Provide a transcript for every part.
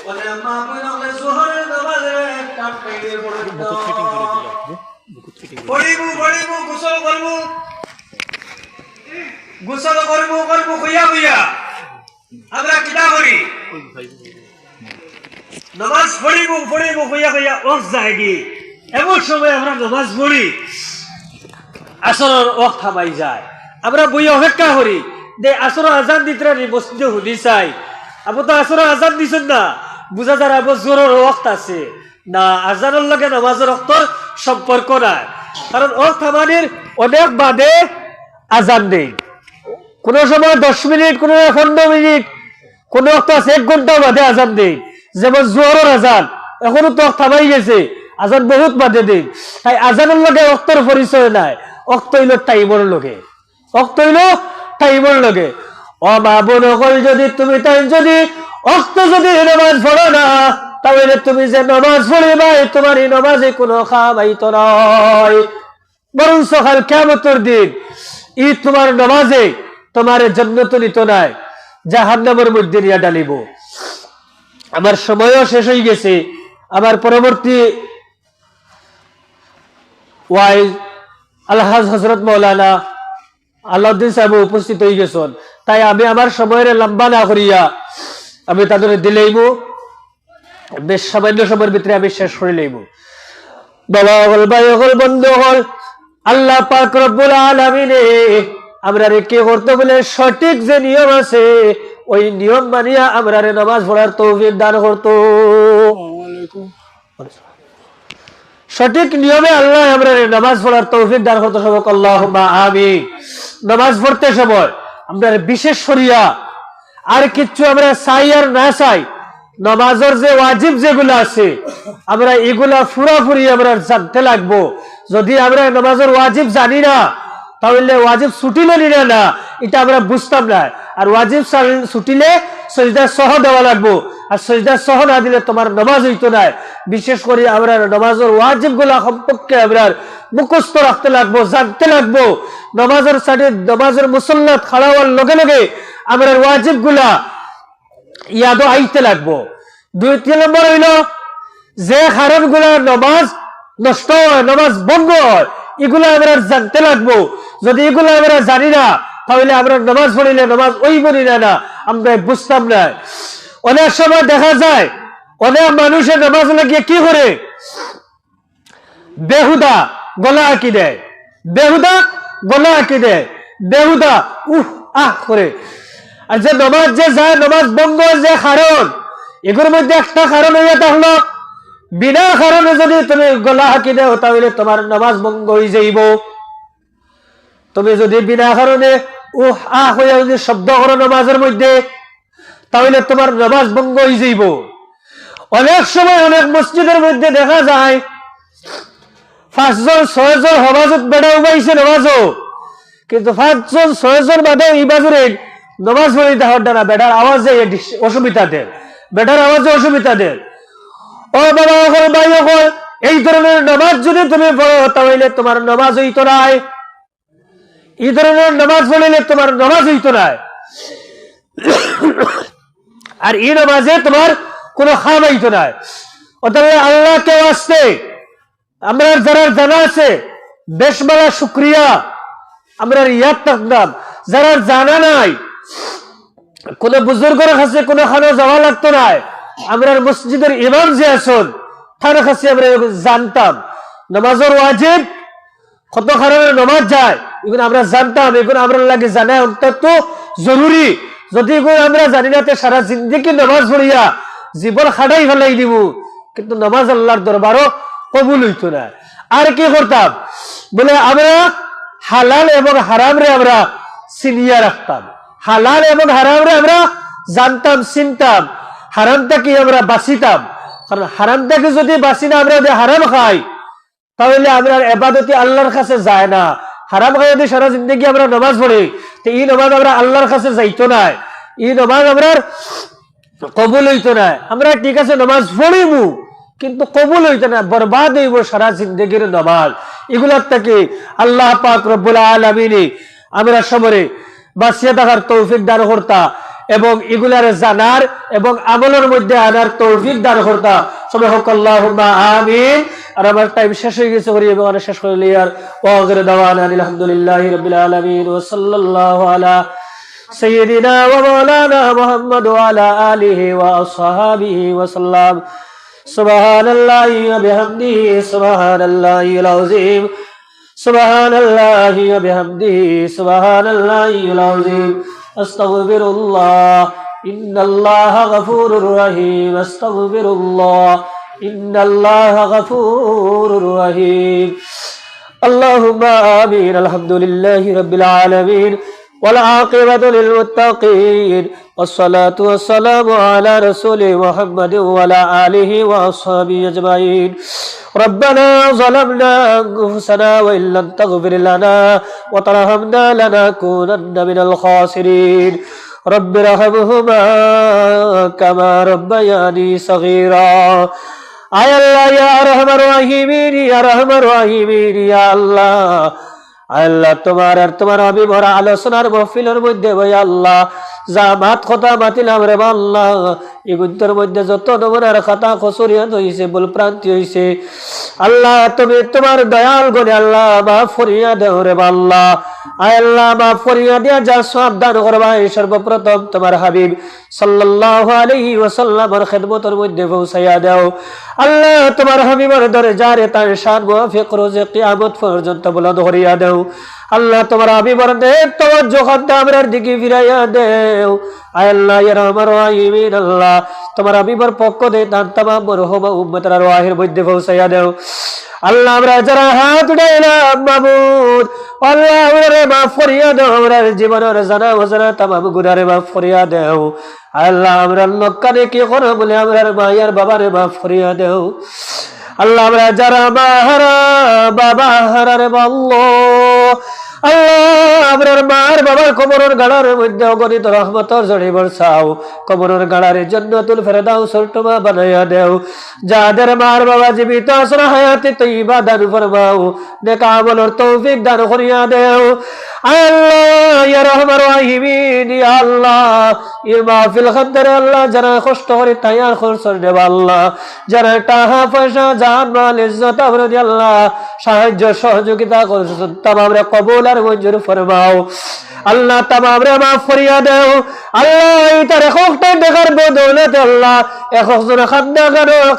One মা বুঝলে জোহরের নামাজে কাট পেয়ে পড়িবু গোসল করবো কইয়া কইয়া আমরা কিতা করি নামাজ পড়িবু কইয়া কইয়া ওয়াক্ত যায়গি এমন সময় আমরা নামাজ পড়ি আসরের ওয়াক্ত থামাই যায় আমরা বইয়া অপেক্ষা করি দে আসরের আজান দিতরা নি মসজিদে হুদি চাই আপনি তো আসরের আজান দিছেন না বুঝা যায় আবার জোরের ওয়াক্ত আছে না আজানের লগে নামাজের ওয়াক্তর সম্পর্ক নাই কারণ ওয়াক্ত থামানির অনেক বাদে আজান দেই কোন সময় 10 মিনিট কোন 15 মিনিট কোন ওয়াক্ত আছে 1 ঘন্টা বাদে আজান দেই যেমন জোহরের আজান এখনো তো থামাই গেছে আজান বহুত বাদে দেই তাই আজানের লগে ওয়াক্তর পরিচয় নাই ওয়াক্ত হইল টাইমের লগে ওয়াক্ত হইল টাইমের লগে ও মা বোন হল যদি তুমি তাই যদি ওয়াক্ত যদি নামাজ পড়ো না তাহলে তুমি যে নামাজ পড়িবা তোমার এই নামাজে কোনো খামাইতো নয় বরং সকাল কিয়ামতের দিন ই তোমার নামাজে তোমার জান্নাত নিত নাই জাহান্নামের মধ্যে নিয়ে ডালিব আমার সময়ও শেষ হয়ে গেছে আবার পরবর্তী ওয়াইজ আলহাজ হযরত মাওলানা আলাউদ্দিন সাহেব উপস্থিত হয়ে গেছেন তাই আমি আমার সময়ের লম্বা না করিয়া আমি তাদের দিলেইব বেশ সামান্য সময়ের ভিতরে আমি শেষ করে লইব বাবা হল ভাই হল বন্ধু হল আল্লাহ পাক রব্বুল আলামিন আমরা কি করতে বলে সঠিক যে নিয়ম আছে ওই নিয়ম মানিয়া আমরা নামাজ পড়ার তৌফিক দান করতো সঠিক নিয়মে আল্লাহ আমরা নামাজ পড়ার তৌফিক দান করতে সবাই আল্লাহুম্মা আমিন নামাজ পড়তে সময় আমরা বিশেষ শরিয়া আর কিছু আমরা চাই আর না চাই নামাজের যে ওয়াজিব যেগুলো আছে আমরা এগুলা পুরাপুরি আমরা জানতে লাগবো যদি আমরা নামাজের ওয়াজিব জানি না তাহলে ওয়াজিব ছুটিলে নিলে না এটা আমরা বুঝতাম না আর ওয়াজিব ছুটিলে সজদা সহ দেওয়া লাগবো আর সজদা সহ না দিলে তোমার নামাজ হইতো না বিশেষ করে আমরা নামাজের ওয়াজিব গুলা সম্পর্কে আমরা মুখস্থ রাখতে লাগবো জানতে লাগবো নামাজের সাথে নামাজের মুসল্লাত খাড়া হওয়ার লগে লগে আমরা ওয়াজিব গুলা ইয়াদও আইতে লাগবো 2 নম্বর হইল যে হারাম গুলা নামাজ নষ্ট হয় নামাজ ভঙ্গ হয় এগুলো আমরা জানতে লাগবো যদি এগুলো আমরা জানি না তাহলে আমরা নামাজ পড়িলে নামাজ ওই বলি না আমরা বুঝতাম না অনেক সময় দেখা যায় অনেক মানুষের নামাজ লাগিয়ে কি করে বেহুদা গলা আঁকি দেয় বেহুদা গলা আঁকি দেয় বেহুদা আহ করে আর যে নামাজ যে যায় নামাজ ভঙ্গ যে কারণ এগুলোর মধ্যে একটা কারণ হইয়া থাকলো বিনা কারণে যদি তুমি গলা হাঁকি দাও তাহলে তোমার নামাজ ভঙ্গ হয়ে যাইব তুমি যদি বিনা কারণে আহ হইয়া যদি শব্দ করো নামাজের মধ্যে তাহলে তোমার নামাজ ভঙ্গ হয়ে যাইব অনেক সময় অনেক মসজিদের মধ্যে দেখা যায় 5 জন 6 জন হবাজত বেড়া উবাইছে নামাজও কিন্তু 5 জন 6 জন বাদে এই বাজুরে নামাজ পড়িতে হচ্ছে না বেটার আওয়াজে অসুবিধা দেয় বেটার আওয়াজে অসুবিধা দেয় ও বাবা হল ভাই হল এই ধরনের নামাজ যদি তুমি পড়ো তাহলে তোমার নামাজ হইতো না এই ধরনের নামাজ পড়িলে তোমার নামাজ হইতো না আর এই নামাজে তোমার কোনো খাম হইতো না অতএব আল্লাহকে ওয়াস্তে আমরা যারা জানা আছে বেশমালা শুকরিয়া আমরা ইয়াদ থাকতাম যারা জানা নাই কোন বুজুর্গের কাছে কোনো খানা যাওয়া লাগতো না আমরা মসজিদের ইমাম যে আছেন তার কাছে আমরা জানতাম নামাজের ওয়াজিব কত কারণে নামাজ যায় এগুলো আমরা জানতাম এগুলো আমরা লাগে জানা অত্যন্ত জরুরি যদি এগুলো আমরা জানি না সারা জিন্দেগি নামাজ পড়িয়া জীবন খাটাই ফেলাই দিব কিন্তু নামাজ আল্লাহর দরবারও কবুল হইতো না আর কি করতাম বলে আমরা হালাল এবং হারাম রে আমরা চিনিয়া রাখতাম হালাল এবং হারাম রে আমরা জানতাম চিনতাম হারামটাকে আমরা বাঁচিতাম কারণ হারামটাকে যদি বাঁচি না আমরা যদি হারাম খাই তাহলে আমরা ইবাদতে আল্লাহর কাছে যায় না হারাম খাই যদি সারা জিন্দেগি আমরা নামাজ পড়ি তো এই নামাজ আমরা আল্লাহর কাছে যাইতো না এই নামাজ আমরা কবুল হইতো না আমরা ঠিক আছে নামাজ পড়িমু কিন্তু কবুল হইতো না বরবাদ হইব সারা জিন্দেগির নামাজ এগুলার থেকে আল্লাহ পাক রব্বুল আলামিন আমরা সবরে বাঁচিয়ে থাকার তৌফিক দান করতা এবং এগুলার জানার এবং আমলের মধ্যে আনার তৌফিক দান করতা। সবাই হোক আল্লাহুম্মা আমিন। আর আমার টাইম শেষ হয়ে গেছে, করি এবং শেষ করলি আর ওয়াগির দাওয়ানা আলহামদুলিল্লাহি রাব্বিল আলামিন ওয়া সাল্লাল্লাহু আলা সাইয়্যিদিনা ওয়া মাওলানা মুহাম্মদ ওয়া আলা আলিহি ওয়া আসহাবিহি ওয়া সাল্লাম। সুবহানাল্লাহি ওয়া বিহামদিহি সুবহানাল্লাহিল আযীম সুবহানাল্লাহি ওয়া বিহামদিহি সুবহানাল্লাহিল আযীম। আস্তাগফিরুল্লাহ ইন্নাল্লাহা গফুরুর রহিম। আস্তাগফিরুল্লাহ ইন্নাল্লাহা গফুরুর রহিম। আল্লাহুম্মা আমিন। আলহামদুলিল্লাহি রাব্বিল আলামিন ওয়াল আকিবাতু লিল মুত্তাকিন ওয়াসসালাতু ওয়াসসালামু আলা রাসূলি মুহাম্মাদিন ওয়া আলা আলিহি ওয়া আসহাবিহি আজমাইন। ربنا ظلمنا أنفسنا وإن لم تغفر لنا وترحمنا لنكونن من الخاسرين رب ارحمهما كما ربياني صغيرا। আয় আল্লাহ ইয়া আরহামার রাহিমিন ইয়া আরহামার রাহিমিন ইয়া আল্লাহ, আল্লাহ তোমার আর তোমার হাবিবের আলোচনার মাহফিলের মধ্যে ভাই আল্লাহ জামাত কথা মাতিলাম রে আল্লাহ, এগুলোর মধ্যে যত নমুনার খাতা খসুরিয়াত হইছে, ভুল প্রান্তি হইছে আল্লাহ, তুমি তোমার দয়াল গুণে আল্লাহ মাফ করিয়া দেও রে আল্লাহ। আয় আল্লাহ মাফ করিয়া দিয়া যা সওয়াব দান করবা সর্বপ্রথম তোমার হাবিব সাল্লাল্লাহু আলাইহি ওয়াসাল্লামের খিদমতের মধ্যে পৌঁছাইয়া দাও আল্লাহ। তোমার হাবিবের দরজারে তার শান মুআফিক রোজে কিয়ামত পর্যন্ত বুলন্দ করিয়া দাও আল্লাহ। তোমার হাবিবের নেক তাওয়াজ্জুহ আমরার দিকে ফিরাইয়া দেও আয় আল্লাহ ইয়া রহমান রাহিমিন। আল্লাহ তোমার হাবিবের পক্ষ থেকে তার तमाम মরহুম উম্মতের রওয়াহির মধ্যে পৌঁছাইয়া দাও আল্লাহ। আমরা যারা হাত উঠাইলাম মাবুদ আল্লাহ আমরারে মাফ করিয়া দাও, আমরার জীবনের জানা অজানা तमाम গুনাহরে মাফ করিয়া দাও আল্লাহ। আমরা লক্কানে কি করব বলে আমরার মায়ের বাবারে মাফ করিয়া দাও আল্লাহ। আমরা যারা মাহারা বাবা হারারে আল্লাহ আল্লাহ আমরার মার বাবার কবরের গাড়ার মধ্যে অগণিত রহমতের ঝড়ি বর্ষাও, কবরের গাড়ারে জান্নাতুল ফেরদাউসের টুমা বানাইয়া দেও। যাদের মার বাবা জীবিত আছেন হায়াতে তৈবা দান ফরমাও, নেক আমলের তৌফিক দান করিয়া দেও আল্লাহ ইয়া রহমান রাহিমিন। ইয়া আল্লাহ এই মাহফিল খানদারে আল্লাহ যারা কষ্ট করে তাইয়ার খরচ দেব আল্লাহ, যারা টাকা পয়সা জান মাল ইজ্জত আমরাদি আল্লাহ সাহায্য সহযোগিতা করছেন তামামরে কবুল আর মঞ্জুর ফরমাও আল্লাহ। তামামরে মাফ করিয়া দেও আল্লাহ। তার একটা দেখার বদৌলতে আল্লাহ একজন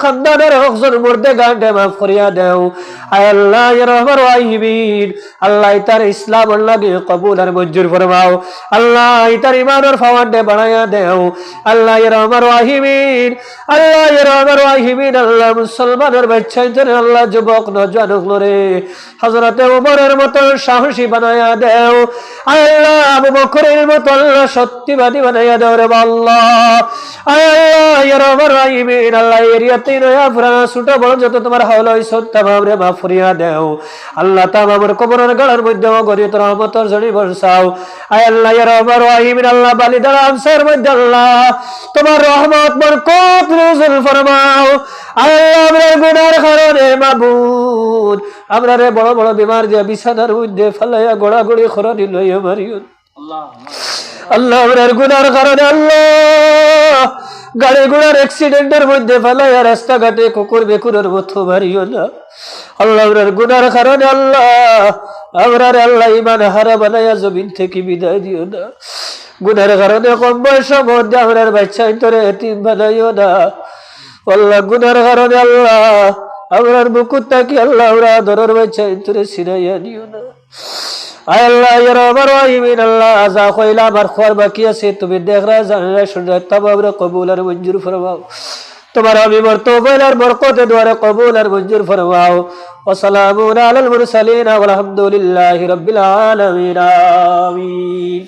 খানদানের একজন মুর্দে গানটা মাফ করিয়া দেও আয় আল্লাহ ইয়া রহমান রাহিমিন। আল্লাহ তার ইসলামের লাগে কবুল আর মঞ্জুর ফরমাও আল্লাহ। তার ইমানের ফাওয়ান্ডে বানাইয়া দেও আল্লাহ ইয়া রহমান রাহিমিন। আল্লাহ ইয়া রহমান রাহিমিন। আল্লাহ মুসলমানের বাচ্চাদের আল্লাহ যুবক নওজোয়ান রে হযরতে ওমরের মতো সাহসী বানাইয়া দেও আল্লাহ। আবু বকরের মতো আল্লাহ সত্যবাদী বানাইয়া দেও রে আল্লাহ। আল্লাহ ইয়া রহমান রাহিমিন। আল্লাহ এরিয়াতে নয়া পুরানা ছোট বড় যত তোমার হাওল হইছে তামামরে মাফ করিয়া দেও আল্লাহ। তামামের কবরের গাড়ার মধ্যে অগণিত রহমতের ঝড়ি বর্ষাও আয় আল্লাহ ইয়া রহমান রাহিমিন। আল্লাহ বালিদার আমসার মধ্যে আল্লাহ তোমার রহমত বরকত নজুল ফরমাও আল্লাহ। আমরার গুনার কারণে মাবুদ আমরারে বড় বড় বিমার দিয়া বিছানার মধ্যে ফেলাইয়া গোড়াগড়ি খরানি লইয়া মারিও আল্লাহ। আমরার গুনার কারণে আল্লাহ গাড়ি ঘোড়ার অ্যাক্সিডেন্টের মধ্যে ফেলাইয়া রাস্তাঘাটে কুকুর বেকুরের মতো মারিও না আল্লাহ। আমরার গুনার কারণে আল্লাহ আমরার আল্লাহ ইমান হারা বানাইয়া জমিন থেকে বিদায় দিও না। গুনার কারণে কম বয়সের মধ্যে আমরার বাচ্চা তোরে এতিম বানাইও না আল্লাহ। গুনার কারণে আল্লাহ আমরার বুকুর তাকি আল্লাহ আমরা ধরার বাচ্চা তোরে ছিনাইয়া দিও না আয় আল্লাহ ইয়া রহমান রাহিমিন। আল্লাহ যা কইলা আমার খোয়ার বাকি আছে তুমি দেখরা জানা শুনরা তামামরে কবুল আর মঞ্জুর ফরমাও। তোমার হাবিবের তওফিক আর বরকতে দুয়ারে কবুল আর মঞ্জুর ফরমাও। ওয়া সালামুন আলাল মুরসালিন ওয়া আলহামদুলিল্লাহি রাব্বিল আলামিন। আমিন।